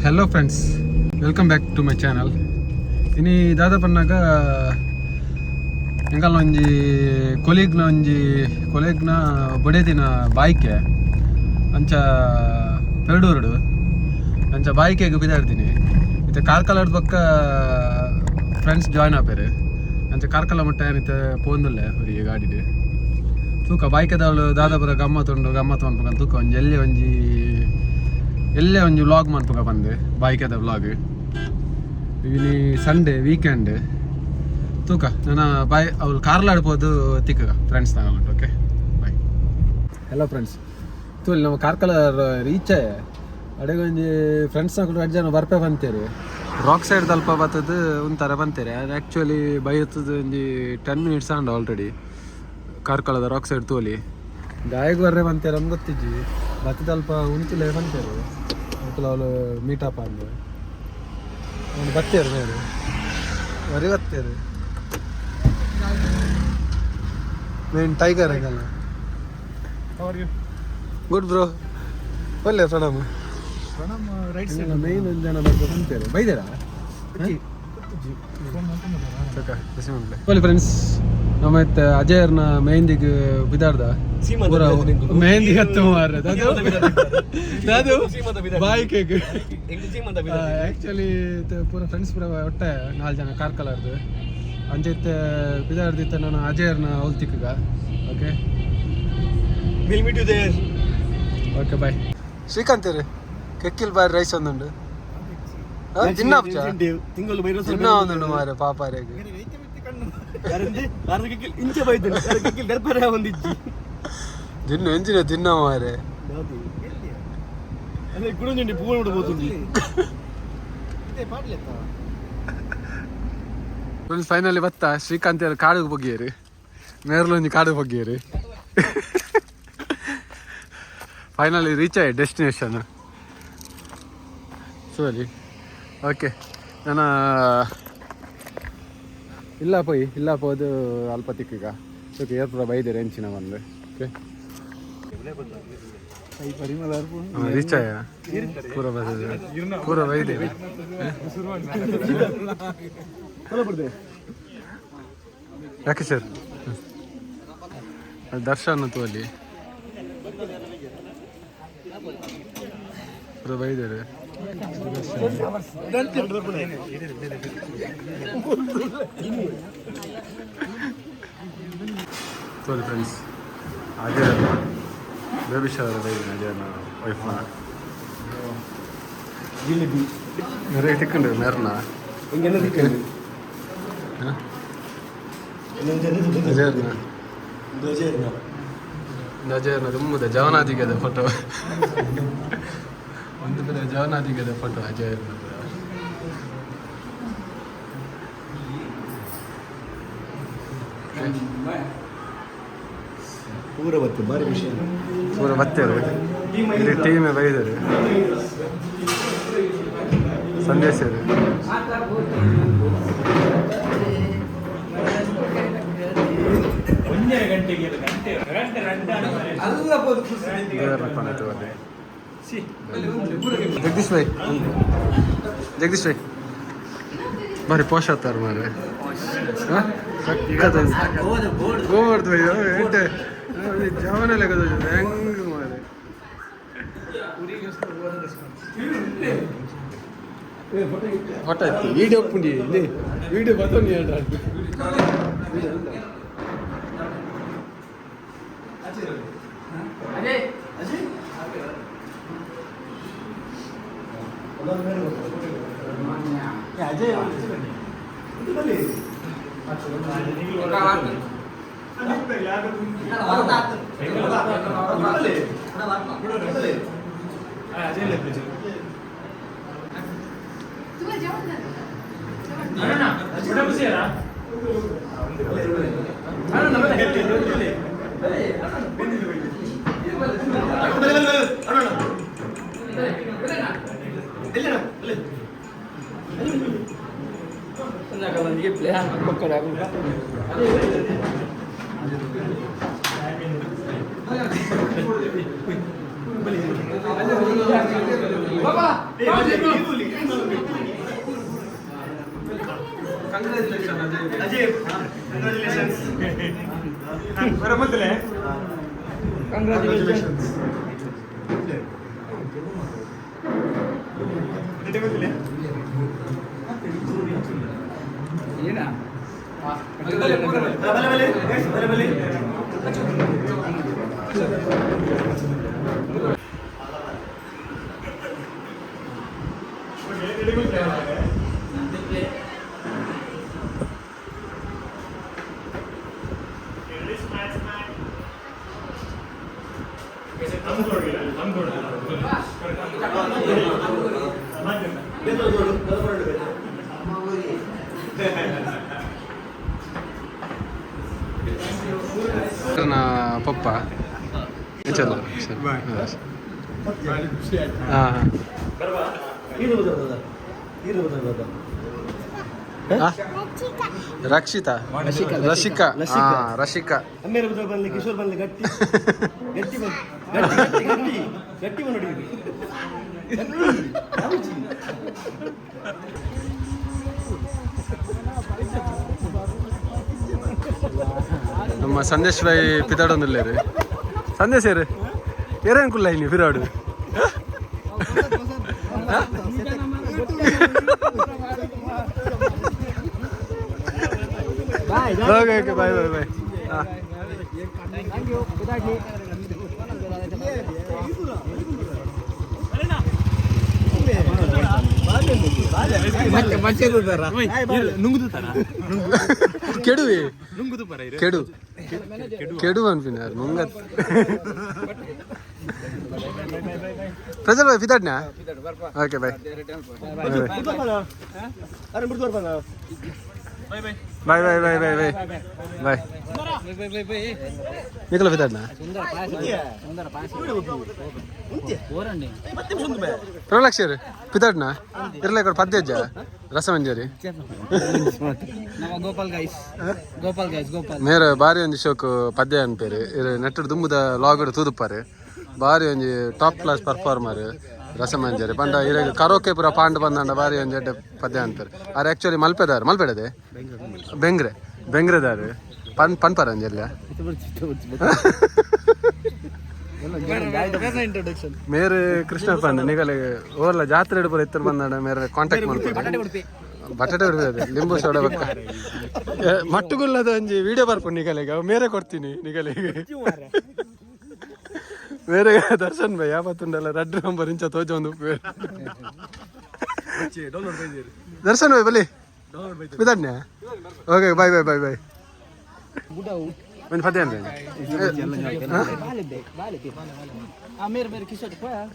Hello friends, welcome back to my channel. ಇನ್ನು ದಾದ ಪನ್ನಾಗ ಎಂಕಲ್ನ ಒಂಜಿ ಕೊಲೀಗ್ನ ಬಡೇದಿನ ಬಾಯ್ಕೆ ಅಂಚ ಪೆರಡೂರುಡು ಅಂಚ ಬಾಯ್ಕೆಗೆ ಬಿದ್ದಾಡ್ತೀನಿ. ಇತ್ತೆ ಕಾರ್ಕಲದ ಪಕ್ಕ ಫ್ರೆಂಡ್ಸ್ ಜಾಯ್ನ್ ಆಪೇರು ಅಂಚ ಕಾರ್ಕಲ ಮಟ್ಟ ಏನಿತ್ತೆ ಪೋಂದುಲ್ಲೆ ಅವರಿಗೆ ಗಾಡಿಡು ತೂಕ ಬಾಯ್ಕೆದವಳು ದಾದಾಪುರ ಗಮ್ಮತ್ತು ಅನ್ಬೇಕಂತ ತೂಕ ಎಲ್ಲೇ ಒಂಜಿ ವ್ಲಾಗ್ ಮಾಡ್ಬೇಕ ಬಂದೆ ಬಾಯ್ಕೆದ ವ್ಲಾಗ್. ಇನಿ ಸಂಡೇ ವೀಕೆಂಡ್ ತೂಕ ನಾನು ಬಾಯ್ ಅವ್ರು ಕಾರ್ಲಾಡ್ಬೋದು ತಿಕ್ಕ ಫ್ರೆಂಡ್ಸ್ ತಗೊಂಡು. Okay bye. ಹಲೋ ಫ್ರೆಂಡ್ಸ್, ತೂಲಿ ನಮ್ಮ ಕಾರ್ಕಳ ರೀಚೆ ಅಡೆಗೆ ಒಂಜಿ ಫ್ರೆಂಡ್ಸ್ ಕೂಡ 2 ಜನ ಬರ್ಪೆ ಬಂತೇರಿ. ರಾಕ್ ಸೈಡ್ ತಲ್ಪ ಬರ್ತದ ಒಂಥರ ಬಂತೇರಿ. ಅದು ಆ್ಯಕ್ಚುಲಿ ಬೈಯತ್ತದ ಒಂಜಿ 10 ಮಿನಿಟ್ಸ್ ಆಂಡ ಆಲ್ರೆಡಿ ಕಾರ್ಕಳದ ರಾಕ್ ಸೈಡ್ ತೋಲಿ ಗಾಯಗೆ ಬರ್ರೆ ಬಂತೇರಿ ಅಂತ ಗೊತ್ತಿಜ್ಜಿ. ಬತ್ತದ ಅಲ್ಪ ಉಂಟಿಲೆ ಬಂತೇರು ಅಂಕಲ್ ಅವಳು ಮೀಟಪ್ ಅಂದು ಅವ್ನು ಬತ್ತೇರು ಮೇರು ವರಿ ಬತ್ತೇರು ಮೇನ್ ಟೈಗರ್ ಹಂಗಲ್ಲ. ಗುಡ್ ಬ್ರೋ, ಒಳ್ಳೆ ಪ್ರಣಾಮ. ಮೇನ್ ಒಂದು ಜನ ಬರ್ಬೋದು ಅಂತೇಳಿ ಬೈದೇರಾ ಫ್ರೆಂಡ್ಸ್. ನಮ್ಮ ಅಜಯರ್ನ ಮೆಹಂದಿಗೆ ಬಿದಾಡ್ದ ಮೆಹಂದಿ ಹತ್ತು ಮಾರ ಅದು ಬಾಯ್ ಕೇಕ್ ಆ್ಯಕ್ಚುಲಿ ಪೂರ ಫ್ರೆಂಡ್ಸ್ ಪೂರ ಒಟ್ಟೆ 4 ಜನ ಕಾರ್ಕಲರ್ದು ಅಂಚೈತೆ ಬಿದಾಡ್ದಿತ್ತ ನಾನು ಅಜಯರ್ನ ಹೊಲ್ತಿಕ್ಕ. Okay okay bye. ಶ್ರೀಕಾಂತ್ ರೀ ಕೆಕ್ಕಿಲ್ ಬಾರಿ ರೈಸ್ ಒಂದುಂಡು ತಿನ್ನ ಒಂದುಂಡು ಮಾರೆ ಪಾಪಾರಿಗೆ ದಿನ ಎಂಜಿನ ತಿನ್ನ ಮಾರೆ ಫೈನಲಿ ಬತ್ತ ಶ್ರೀಕಾಂತ್ ಕಾಡಿಗೆ ಬಗ್ಗಿಯರಿ ಮೇರ್ಲೊಂಜಿ ಕಾಡಿಗೆ ಬಗ್ಗಿಯರಿ. ಫೈನಲಿ ರೀಚ್ ಆಯ್ತು ಡೆಸ್ಟಿನೇಷನ್ ಸರಿ. ಓಕೆ ನಾನು ಇಲ್ಲ ಪೋದು ಅಲ್ಪ ತಿಕ್ಕೀಗ. ಓಕೆ ಏರ್ಪುರ ಬೈದೇರಿ ಹೆಂಚಿನ ಬಂದು. ಓಕೆ ರೀಚ್ ಆಯ ಪೂರ ಬೈದೇರಿ ಯಾಕೆ ಸರ್ ದರ್ಶನ್ ತೋಲಿ ಪೂರ ಬೈದೇರಿ. ಸರಿ ಫ್ರೆಂಡ್ಸ್, ಅಜಯರ್ನ ಬೇಬಿ ಶವರ್ ಬೈದಿನ ಅಜಯರ್ನ ವೈಫ್ನ ಮೇರೆ ತಿಕ್ಕೊಂಡು ಮೇರ್ನ ಅಜಯರ್ನ ತುಂಬದ ಜವನಾದಿಗದ ಫೋಟೋ ಒಂದು ಬೇರೆ ಜವನಾದಿಗದ ಫೋಟೋ ಅಜಯರ್ನ ಪೂರ ಬತ್ತೆ ಬಾರಿ ಖುಷಿ ಪೂರ ಬತ್ತೇರು ಇಲ್ಲಿ ಟೀಮೇ ಬೈದರು ಸಂದೇಶರು ಜಗದೀಶ್ ಭಾಯ್ ಬಾರಿ ಪೋಷ ಆತಾರ ಮಾರೆ ಗೋವರ್ದು ಎಂಟೆ ಜವನ ಲೆಕ್ಕದ ಹೆಂಗ್ ಮಾರೆ ಫೋಟೋ ಇತ್ತು ವೀಡಿಯೋ ಪುಂಡಿ ಇಲ್ಲಿ ವೀಡಿಯೋ ಬರ್ತೋನಿ ಅಜಯ್ నా పప్ప చలో ರಕ್ಷಿತ ರಶಿಕಾ ರಶಿಕಾ ಕಿಶೋರ್ ಬಂದ್ಲಿ ಗಟ್ಟಿ ಗಟ್ಟಿ ಗಟ್ಟಿ ನೋಡಿ ನಮ್ಮ ಸಂದೇಶ್ ಭಾಯಿ ಪಿತಾಡೊಂದಿಲ್ಲ ರೀ ಸಂದೇಶ್ ರೀ ಏರೇನು ಕುಲ್ಲ ಇನ್ನು ಪಿರಾಡು ಓಕೆ ಓಕೆ ಬಾಯ್ ಬಾಯ್ ಬಾಯ್ ಕೆಡುವೆ ಕೆಡು ಕೆಡು ಅನ್ಪಿನಾರು ಮುಂಗತ್ ಪ್ರಜಲ್ ಬಾಯ್ ಪಿತಾಡ್ನಾ okay bye bye bye bye bye bye ಬಾಯ್ ನಿಖಲ ಪಿತಾಡ್ನಾ ಪ್ರಲಕ್ಷರು ಪಿತಾಡ್ನಾ ಇರ್ಲ ఇక్కడ పద్దెజ్జ రసమంజరి ಮೇರೆ ಬಾರಿ ಒಂಜಿ ಶೋಕ್ ಪದ್ಯ ಅನ್ಪೇರು ಇರು ನೆಟ್ಟಡು ದುಂಬುದ ಲಾಗಡ್ ತೂದುಪ್ಪಾರು ಬಾರಿ ಒಂಜಿ ಟಾಪ್ ಕ್ಲಾಸ್ ಪರ್ಫಾರ್ಮರ್ ರಸಮಂಜರಿ ಪಂಡ ಇರ ಕರೋಕೆ ಪೂರ ಪಾಂಡ್ ಬಂದಂಡ ಬಾರಿ ಒಂಜಿ ಎಡ್ಡೆ ಪದ್ಯ ಅಂತಾರೆ ಅವ್ರು ಆ್ಯಕ್ಚುಲಿ ಮಲ್ಪೆದಾರು ಮಲ್ಪೆಡದೆ ಬೆಂಗ್ರೆ ಬೆಂಗ್ರೆದಾರು ಪನ್ಪರ ಅಂಜಲ್ಲ ಮೇರೆ ಕೃಷ್ಣ ಪಂಡ ನಿಗಲೆ ಓರ್ಲ ಜಾತ್ರೆ ಪೂರ ಎತ್ತರ ಬಂದಾಡ ಮೇರೆ ಕಾಂಟ್ಯಾಕ್ಟ್ ಮಾಡ್ತಾರೆ ಬಟಾಟೆ ಬಿಡ್ತದೆ ಲಿಂಬು ಸೋಡಾ ಬಕ್ಕ ಮಟ್ಟುಗುಲ್ಲದ ಒಂಜಿ ವಿಡಿಯೋ ಬರ್ಕೊಂಡು ನಿಗಲೆಗೆ ಮೇರೆ ಕೊಡ್ತೀನಿ ನಿಗಲೆಗೆ ಬೇರೆ ದರ್ಶನ್ ಭಾಯ್ ಯಾವತ್ತುಂಡಲ್ಲ ರೆಡ್ ನಂಬರ್ ಇಂಚ ತೋಜ ಒಂದು ದರ್ಶನ್ ಭಾಯ್ ಬಲಿ ಬಿದ್ದಾಡ್ನ್ಯಾ okay bye bye bye bye ಒಂದು ಪದ್ಯ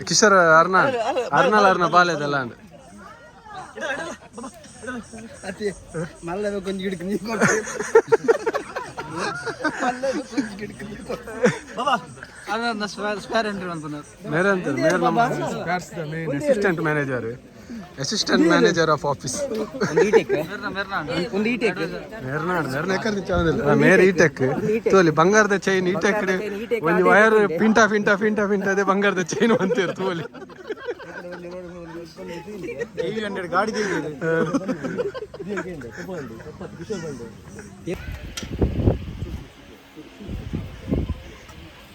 ಕಿಶೋರ್ ಅರ್ನಾಲ್ ಅರ್ನ ಬಾಲೆದಲ್ಲ and assistant manager assistant manager of office ಮೇರ್ ಇಟೆಕ್ ತೋಲಿ ಬಂಗಾರದ ಚೈನ್ ಇಟೆಕ್ ಒಂದು ವಯರ್ ಪಿಂಟ ಪಿಂಟ ಪಿಂಟ ಪಿಂಟ ಅದೇ ಬಂಗಾರದ ಚೈನ್ ಅಂತೀರ ತೋಲಿ ಗಾಡಿ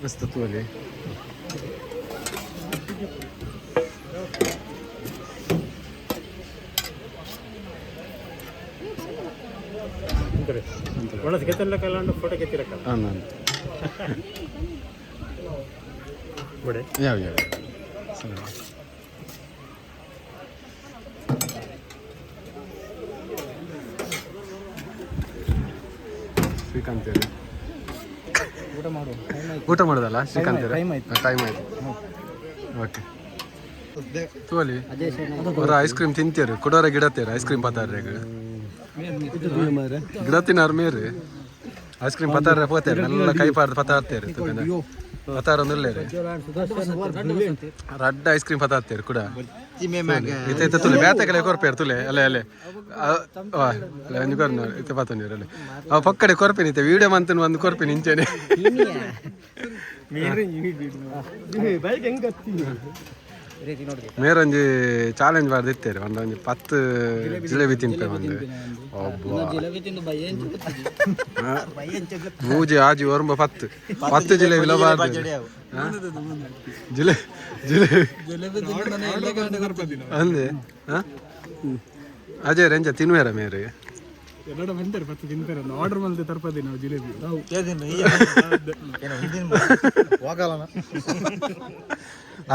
ಮಸ್ತ್ ತೋಲಿ ಫೋಟೋ ಯಾವ ಯಾವ ಶ್ರೀಕಾಂತ್ ಊಟ ಮಾಡೋದಲ್ಲ ಶ್ರೀಕಾಂತ್ ಟೈಮ್ ಆಯ್ತು ಓಕೆ ತೋಲಿ ಅವ್ರ ಐಸ್ ಕ್ರೀಮ್ ತಿಂತೀರಿ ಕೊಡೋರ ಗಿಡತ್ತೀರ ಐಸ್ ಕ್ರೀಮ್ ಪತ್ತಾರ್ರೆ ಗಿಡ ತಿನ್ನಾರ ಮೇರೆ ಐಸ್ ಕ್ರೀಮ್ ಪತ್ತಾರ್ರೆ ಪೋತೇರಿ ಎಲ್ಲ ಕೈ ಪಾರ್ದು ಪತ್ತಾರ್ತೀರಿ ಪತ್ತಾರೊಂದಿಲ್ಲ ರೀ ರಡ್ಡ ಐಸ್ ಕ್ರೀಮ್ ಪತ್ತಾರ್ತೀರಿ ಕೂಡ ಇತ್ತೆ ತುಲೆ ಬ್ಯಾತಕಲೆ ಕೊರ್ಪೇರು ತುಲೆ ಅಲ್ಲೇ ಅಲ್ಲೇ ಇತ್ತೆ ಪಾತಂದಿರ ಅಲ್ಲೇ ಅವ ಪಕ್ಕಡೆ ಕೊರ್ಪೇನಿ ಇತ್ತೆ ವಿಡಿಯೋ ಮಂತನ್ ಒಂದು ಕೊರ್ಪೇನಿ ಇಂಚೆನೆ ಮೇರೊಂಜಿ ಚಾಲೆಂಜ್ ಮಾಡ್ದಿತ್ತೇರಿ ಒಂದೊಂದು 10 ಜಿಲೇಬಿ ತಿನ್ಪೆ ಬಂದು ಮೂಜಿ ಆಜಿ ಒರಂಬ 10 ಜಿಲೇಬಿ ಲಬಾರ್ದು ಅಂದೆ ಅಜಯ್ ರೆಂಜ ತಿನ್ವೇರ ಮೇರೆ ಆರ್ಡರ್ ಮಾಡಿದೆ ತರ್ಪದಿ ನಾವು ಜಿಲೇಬಿ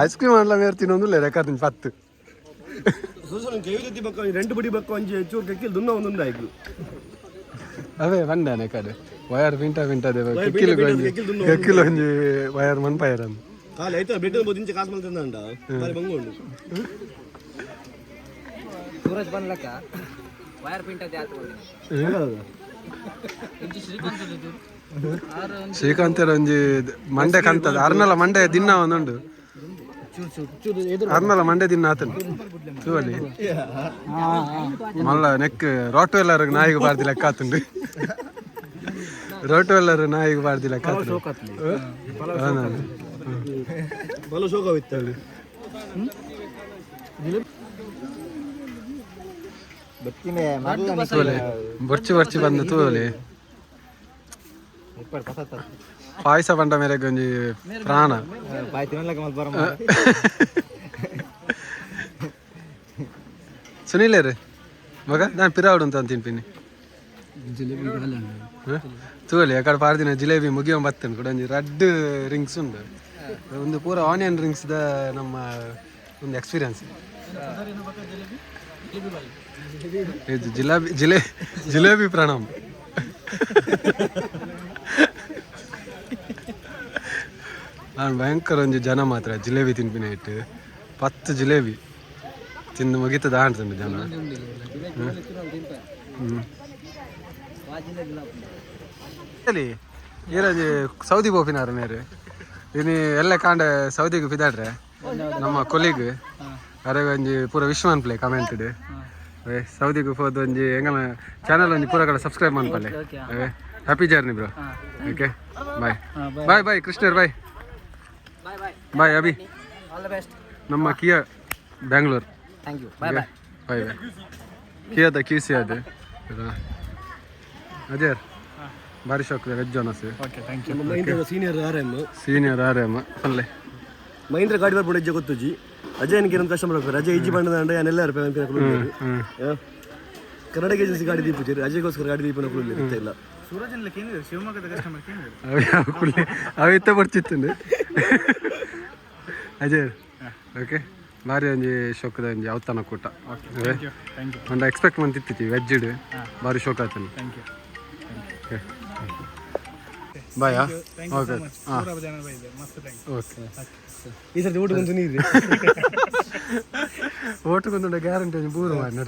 ಐಸ್ ಕ್ರೀಮ್ ಮಾಡ್ಲ ಮೇರೆ ತಿನ್ನೊಂದು ರೆಕಾರ್ಡ್ 10 రెండు బడి బక్క ಒಂಜಿ ಚೂರ್ ಕೆಕ್ಕಿಲ್ ದುನ್ನ ಒಂದೊಂದು ಆಯ್ತು ಅವೇ ಬಂದಾನೆ ಕಡೆ ವಯರ್ ಪಿಂಟದೆ ಕೆಕ್ಕಿಲ್ ಒಂಜಿ ವಯರ್ ಮನ್ಪಯರ್ ಅಂತ ಕಾಲ ಆಯ್ತು ಬೆಟ್ಟ ಬೋದಿಂಚ ಕಾಸು ಮಲ್ತಂದ ಬಾರಿ ಬಂಗೋಂಡು ಸೂರಜ್ ಬಂದ್ಲಕ್ಕ ವಯರ್ ಪಿಂಟದೆ ಆತು ಶ್ರೀಕಾಂತರ ಒಂಜಿ ಮಂಡೆ ಕಂತದ ಅರ್ನಲ ಮಂಡೆ ದಿನ ಒಂದುಂಡು ಅರ್ನಲ ಮಂಡೆ ದಿನ ಆತನು ಚೂವಲ್ಲಿ ಮಲ್ಲ ನೆಕ್ ರೋಟ್ವೆಲ್ಲರ್ ನಾಯಿಗೆ ಬಾರ್ದಿ ಲೆಕ್ಕ ಆತುಂಡು ರೋಟ್ವೆಲ್ಲರ್ ನಾಯಿಗೆ ಬಾರ್ದಿ ಲೆಕ್ಕ ಆತುಂಡು ಬಲ ಶೋಕವಿತ್ತು ಬರ್ಚಿ ಬಂದು ತೂಲಿ ಪಾಯಸ ಬಂಡ ಮೇರೆ ಒಂಜಿ ಪ್ರಾಣ ಸುನೀಲೇರಿ ಮಗ ನಾನು ಪಿರಾವಡು ಅಂತ ತಿನ್ಪಿನಿ ತೂಲಿ ಅಕಡೆ ಪಾರ್ದಿನ ಜಿಲೇಬಿ ಮುಗಿಯೋ ಬತ್ತನು ಕೂಡ ಒಂಜಿ ರೆಡ್ ರಿಂಗ್ಸ್ ಉಂಡು ಒಂದು ಪೂರ ಆನಿಯನ್ ರಿಂಗ್ಸ್ ದ ನಮ್ಮ ಒಂದು ಎಕ್ಸ್ಪೀರಿಯನ್ಸ್ ಇದು ಜಿಲೇಬಿ ಪ್ರಣಾಮ್ ನಾನು ಭಯಂಕರ ಒಂಜಿ ಜನ ಮಾತ್ರ ಜಿಲೇಬಿ ತಿನ್ಪಿನ ಇಟ್ಟು 10 ಜಿಲೇಬಿ ತಿಂದು ಮುಗಿತದ ಆಣ್ತುಂಡು ಜನ ಈರೋಜು ಸೌದಿ ಬೋಪಿನಾರ ಮೇರೆ ಇನ್ನು ಎಲ್ಲ ಕಾಂಡೆ ಸೌದಿಗೆ ಪಿದಾಡ್ರೆ ನಮ್ಮ ಕೊಲೀಗ್ ಅರೆ ಒಂಜಿ ಪೂರ ವಿಶ್ವಾನ್ ಪ್ಲೇ ಕಮೆಂಟ್ಡ್ ಸೌದಿಗೆ ಹೋದ ಒಂಜಿ ಎಂಗಲ ಚಾನಲ್ ಒಂಜಿ ಪೂರ ಕಡೆ ಸಬ್ಸ್ಕ್ರೈಬ್ ಮಾಡ್ಕೊಳ್ಳಿ happy journey bro okay bye bye bye ಕೃಷ್ಣರ್ ಬಾಯ್ ಬಾಯ್ ಅಭಿ ನಮ್ಮ ಕಿಯಾ ಬ್ಯಾಂಗ್ಳೂರ್ ಬಾಯ್ ಬಾಯ್ ಕಿಯಾದ ಕ್ಯೂಸಿ ಅದು ಅಜಯ್ ಭಾರಿ ಶಾಕ್ ವೆಜ್ ಅನಸು ಸೀನಿಯರ್ ಆರ್ ಎಮ್ ಅಲ್ಲೇ ಮಹೀಂದ್ರ ಗಾಡಿ ಬರ್ಬೋದು ಅಜ್ಜ ಗೊತ್ತುಜಿ ಅಜಯನ್ಗೆ ಏನಂತ ಕಸ್ಟಮರ್ ಆಗ್ತಾರೆ ಅಜಯ್ ಇಜ್ಜಿ ಬಣ್ಣದ ಅಂಡ ಏನೆಲ್ಲ ಕನ್ನಡ ಏಜೆನ್ಸಿ ಗಾಡಿ ದೀಪಿದ್ದೀರಿ ಅಜಯ್ಗೋಸ್ಕರ ಗಾಡಿ ದೀಪನ ಇಲ್ಲ ಶಿವಮೊಗ್ಗದ ಕಸ್ಟಮರ್ ಅವಿತ್ತ ಬರ್ತಿತ್ತು ಅಜಯ್ ಓಕೆ ಭಾರಿ ಒಂಜಿ ಶೋಕದ ಒಂಜಿ ಅವತಾನ ಕೂಟ ಒಂದು ಎಕ್ಸ್ಪೆಕ್ಟ್ ಮಾಡ್ತಿತ್ತು ವೆಜ್ಜಿಡ್ ಭಾರಿ ಶೋಕ ಆತನು ಓಕೆ ಬಾಯಾ ಓಕೆ ಹಾಂ ಓಕೆ ಈ ಸರ್ತಿ ಊಟ ಬಂದು ನೀರು ಓಟುಕೊಂದು ಗ್ಯಾರಂಟಿ ಒಂಜಿ ಬೂರು ಮಾಡಿ ನಟ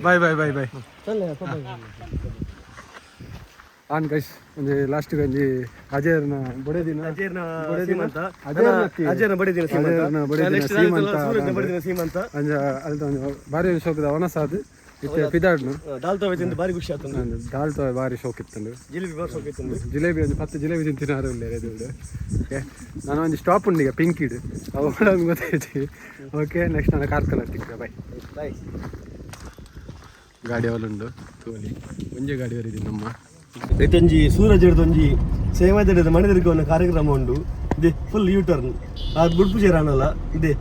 ಬಾಯ್ bye bye bye on guys ಒಂಜಿ ಲಾಸ್ಟ್ ಒಂಜಿ ಅಜಯರ್ನ ಬಡೆ ದಿನ ಸೀಮಂತ ಅಂಜ ಅಲ್ದ ಭಾರಿ ಶೋಕದ ಅವನಸಾದ್ ಇತ್ತೆ ಪಿದಾಡ್ನು ದಾಲ್ತವೆ ತಿಂದು ಭಾರಿ ಖುಷಿ ಆಯ್ತು ದಾಲ್ತವೆ ಭಾರಿ ಶೋಕ್ ಇತ್ತಂಡು ಜಿಲೇಬಿ ಭಾರಿ ಶೋಕ್ ಇತ್ತು ಜಿಲೇಬಿ ಒಂದು 10 ಜಿಲೇಬಿ ತಿಂತಿನಾರು ಇದು ಓಕೆ ನಾನು ಒಂದು ಸ್ಟಾಪ್ ಉಂಡು ಈಗ ಪಿಂಕಿಡ್ ಅವು ಮಾಡೋದು ಗೊತ್ತೈತಿ ಓಕೆ ನೆಕ್ಸ್ಟ್ ನಾನು ಕಾರ್ ಕಲರ್ ತಿಕ್ಕ ಬಾಯ್ ಬಾಯ್ ಗಾಡಿ ಅವಲುಂಡು ತೋಲಿ ಒಂಜೆ ಗಾಡಿ ವರಿದ್ದೀನಿ ನಮ್ಮ ಇತ್ತೊಂಜಿ ಸೂರಜ್ ಹಿಡಿದೊಂಜಿ ಸೇವಾದಡಿದ ಮನೆದಿರ್ಗೆ ಒಂದು ಕಾರ್ಯಕ್ರಮ ಉಂಡು ಇದೆ ಫುಲ್ ಯೂ ಟರ್ನ್ ಅದು ಬುಡ್ಪು ಸೇರಾನಲ್ಲ ಇದೆ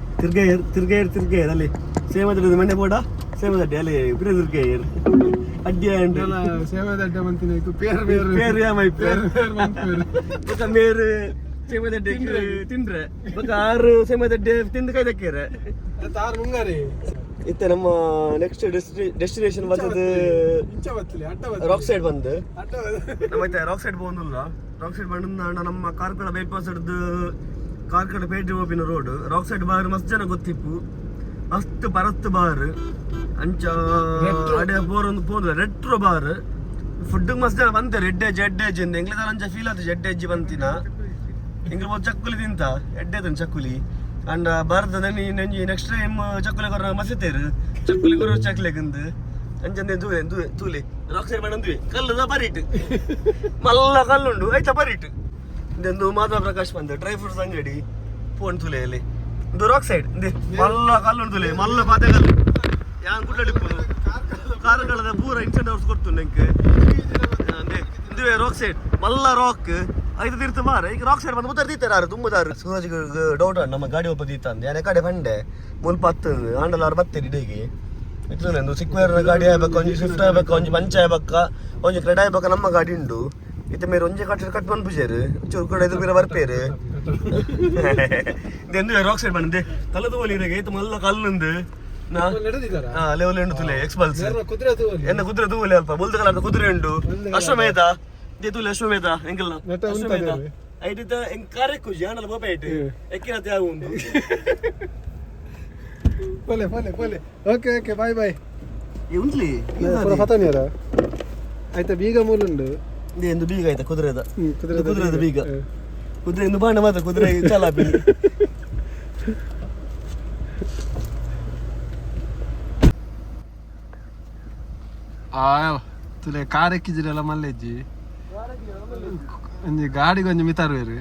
ತಿರ್ಗೇರ್ ಅಲ್ಲಿ ಸೇವಾದಡಿದ ಮನೆ ಬೋಡ ಸೇವಾದಡ್ಡಿ ಅಲ್ಲಿ ಬಿರೆ ತಿರ್ಗೇರ್ ಅಡ್ಡಿ ಸೇವಾದಡ್ಡ ಮಂತಿನ ಪೇರ್ ಯಾಮೈ ಪೇರ್ ಬೊಕ ಮೇರ್ ಸೇವಾದಡ್ಡಿ ತಿಂಡ್ರೆ ಬೊಕ ಆರು ಸೇವಾದಡ್ಡಿ ತಿಂದು ಕೈ ದಕ್ಕೇರೆ ತಾರ್ ಮುಂಗಾರಿ ಇತ್ತೆ ನಮ್ಮ ನೆಕ್ಸ್ಟ್ ಡೆಸ್ಟಿನೇಷನ್ ಬಂದದ್ದು ರಾಕ್ ಸೈಡ್ ಬಂದು ನಮ್ಮ ರಾಕ್ ಸೈಡ್ ಬಂದಿಲ್ಲ ರಾಕ್ ಸೈಡ್ ಬಂದ ನಮ್ಮ ಕಾರ್ಕಳ ಬೈಪಾಸ್ ಹಿಡಿದು ಕಾರ್ಕಳ ಪೇಟೆ ಹೋಪಿನ ರೋಡ್ ರಾಕ್ ಸೈಡ್ ಬಾರ್ ಮಸ್ತ್ ಜನ ಗೊತ್ತಿಪ್ಪು ಅಷ್ಟು ಬರತ್ತು ಬಾರ್ ಅಂಚ ಅಡೆ ಬೋರೊಂದು ಪೋದ ರೆಟ್ರೋ ಬಾರ್ ಫುಡ್ ಮಸ್ತ್ ಜನ ಬಂತಾರೆ ಎಡ್ಡೇಜ್ ಎಂದು ಎಂಗ್ಲ ಅಂಚ ಫೀಲ್ ಆಯ್ತು ಎಡ್ಡೇಜ್ ಬಂತಿನ ಎಂಗ್ಲ ಚಕ್ಕುಲಿ ತಿಂತ ಎಡ್ಡೇದನ್ ಚಕ್ಕುಲಿ ಅಂಡ್ ಭಾರತ ನೆಂಜಿ ನೆಕ್ಸ್ಟ್ ಟೈಮ್ ಚಕ್ಕುಲಿ ಕೊರ ಮಸತೇರು ಚಕ್ಕುಲಿ ಕೊರ ಚಕ್ಲೆಗಂದು ಅಂಚಂದೆ ತೂಲೆ ರಾಕ್ ಸೈಡ್ ಮಾಡಂದ್ವಿ ಕಲ್ಲದ ಬರೀಟ್ ಮಲ್ಲ ಕಲ್ಲುಂಡು ಐತ ಬರೀಟ್ ಇದೊಂದು ಮಾಧವ ಪ್ರಕಾಶ್ ಬಂದು ಡ್ರೈ ಫ್ರೂಟ್ಸ್ ಅಂಗಡಿ ಫೋನ್ ತುಲೆಯಲ್ಲಿ ಇದು ರಾಕ್ ಸೈಡ್ ಮಲ್ಲ ಕಲ್ಲು ತುಲೆ ಮಲ್ಲ ಪಾತೆ ಕಲ್ಲು ಯಾನ್ ಕುಡ್ಲಡಿಪ್ಪು ಕಾರುಗಳದ ಪೂರ ಇನ್ಸೆಂಟ್ ಅವ್ರು ಕೊಡ್ತು ನಂಗೆ ಇದುವೇ ರಾಕ್ ಸೈಡ್ ಮಲ್ಲ ರಾಕ್ ಐದು ತೀರ್ಥ ಮಾರ ಈಗ ರಾಕ್ ಸೈಡ್ ಬಂದು ಮುದ್ದಾರು ತೀರ್ತಾರೆ ತುಂಬದಾರು ಸೂರಜ್ ಡೌಟ್ ನಮ್ಮ ಗಾಡಿ ಒಬ್ಬ ತೀತಂದೆ ಯಾನೆ ಕಡೆ ಬಂಡೆ ಮುಲ್ಪ ಹತ್ತು ಆಂಡಲಾರು ಬತ್ತೇರಿ ಇಡೀಗೆ ಇತ್ತು ಸಿಕ್ವೇರ್ ಗಾಡಿ ಆಗ್ಬೇಕು ಒಂಜಿ ಸ್ವಿಫ್ಟ್ ಆಗ್ಬೇಕು ಒಂಜಿ ಪಂಚ ಆಗ್ಬೇಕ ಒಂಜಿ ಕ್ರೆಡ್ ಆಗ್ಬೇಕ ನಮ್ಮ ಗಾಡಿ ಉಂಡು ಇತ್ತ ಮೇರೆ ಒಂಜಿ ಕಟ್ ಬಂದ್ಬಿಜೇರು ಚೂರು ಕೂಡ ಎದುರು ಬೇರೆ ಬರ್ಪೇರು ಇದೆಂದು ರಾಕ್ ಸೈಡ್ ಬಂದೆ ತಲೆ ತೋಲಿ ಏತು ಮಲ್ಲ ಕಲ್ಲುಂದು ಲೆವೆಲ್ ಉಂಡು ತುಲೆ ಎಕ್ಸ್ಪಲ್ಸ್ ಎನ್ನ ಕುದುರೆ ತೂಲೆ ಅಲ್ಪ ಬುಲ್ದ ಕಲರ್ ಕುದುರೆ ಉಂಡು ಅಶ್ವಮೇಧ ತುಲೆ ಅಶ್ವಮೇಧ ಎಂಕಲ್ಲ ಅಶ್ವಮೇಧ ಐಟಿತ ಎಂಕ್ ಕಾರೆ ಖುಷಿ ಆಂಡಲ ಬೋಪೇಟ್ ಎಕ್ಕಿನ ತ್ಯಾಗ ಉಂಡು ಪೋಲೆ ಪೋಲೆ ಪೋಲೆ ಓಕೆ ಓಕೆ ಬಾಯ್ ಬಾಯ್ ಉಂಟ್ಲಿ ಪತನಿಯರ ಆಯ್ತಾ ಬೀಗ ಮೂಲುಂಡು ಎಂದು ಬೀಗ ಆಯ್ತಾ ಕುದುರೆದ ಕುದುರೆದ ಬೀಗ ಕುದುರೆ ಇಂದು ಬಾಂಡ ಮಾತ್ರ ಕುದುರೆ ಚಾಲಾಪಿ ತುಲೆ ಕಾರ್ ಎಕ್ಕಿಜಿರಲ್ಲ ಮಲ್ಲೆಜ್ಜಿ ಒಂಜಿ ಗಾಡಿಗೆ ಒಂಜಿ ಮಿತಾರ್ವೇರು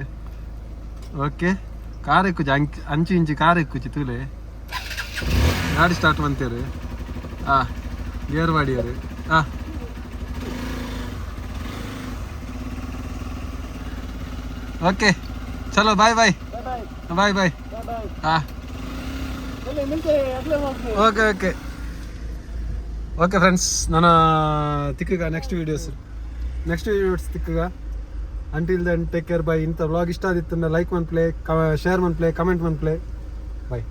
ಓಕೆ ಕಾರ್ ಎಕ್ಕುಜಿ ಅಂಚು ಇಂಚಿ ಕಾರ್ ಎಕ್ಕುಚಿ ತುಲೆ ಗಾಡಿ ಸ್ಟಾರ್ಟ್ ಮಂತೇರು ಗೇರ್ ಬಾಡಿಯರು ಓಕೆ ಚಲೋ bye bye bye bye okay okay okay friends ನನ್ನ ತಿಕ್ಕಗ ನೆಕ್ಸ್ಟ್ ವೀಡಿಯೋಸ್ ತಿಕ್ಕಗ until then take care bye ಇಂಥ ವ್ಲಾಗ್ ಇಷ್ಟ ಆದಿತ್ತು ಲೈಕ್ ಮನ್ ಪ್ಲೇ ಶೇರ್ ಮನ್ ಪ್ಲೇ ಕಮೆಂಟ್ ಮನ್ ಪ್ಲೇ ಬಾಯ್